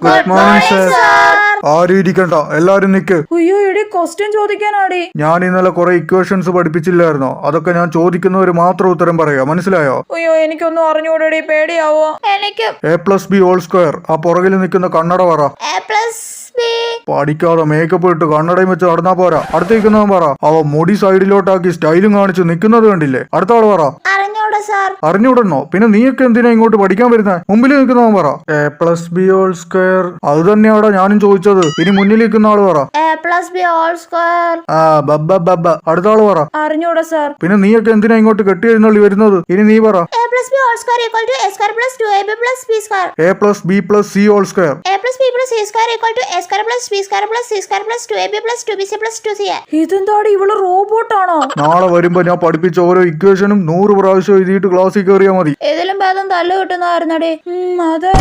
Good morning sir. ആരും ഇരിക്കണ്ട, എല്ലാരും നിക്ക്. അയ്യോ എടി ക്വസ്റ്റ്യൻ ചോദിക്കാനാടി. ഞാൻ ഇന്നലെ കുറെ ഇക്വേഷൻസ് പഠിപ്പിച്ചില്ലായിരുന്നോ? അതൊക്കെ ഞാൻ ചോദിക്കുന്നവര് മാത്രം ഉത്തരം പറയാ, മനസ്സിലായോ? അയ്യോ എനിക്കൊന്നും അറിഞ്ഞൂടടി, പേടിയാവോ? എനിക്ക് a+b² ആ പുറകിൽ നിൽക്കുന്ന കണ്ണട പറ. പഠിക്കാതെ മേക്കപ്പ് ഇട്ട് കണ്ണടയും വെച്ച് നടന്നാ പോരാ. അടുത്തേക്കുന്നവൻ പറ. അവ മുടി സൈഡിലോട്ടാക്കി സ്റ്റൈലും കാണിച്ച് നിൽക്കുന്നത് കണ്ടില്ലേ? അടുത്ത ആള് പറ. അറിഞ്ഞൂടണോ? പിന്നെ നീയൊക്കെ എന്തിനാ ഇങ്ങോട്ട് പഠിക്കാൻ വരുന്നത്? മുമ്പിൽ നിൽക്കുന്നവൻ പറ. a+b² അത് തന്നെയാടാ ഞാനും ചോദിച്ചത്. ഇനി മുന്നിൽ നിൽക്കുന്ന ആള് പറ. ബബ്ബ. അടുത്ത ആള് പറ. അറിഞ്ഞൂടാ സാർ. പിന്നെ നീയൊക്കെ എന്തിനാ ഇങ്ങോട്ട് കെട്ടി എഴുന്നള്ളി വരുന്നത്? ഇനി നീ പറ. a+b² = a² + 2ab + b². a+b+c². a+b+c² = a² + b² + c² + 2ab + 2bc + 2ca. ഇതെന്താടി ഇവള് റോബോട്ടാണോ? നാളെ വരുമ്പോ ഞാൻ പഠിപ്പിച്ച ഓരോ ഇക്വേഷനും 100 പ്രാവശ്യം എഴുതിയിട്ട് ക്ലാസ്സിൽ കയറിയാ മതി. ഇതിലും ഭേദം തല്ല് കിട്ടുന്നതായിരുന്നടി. അതെ.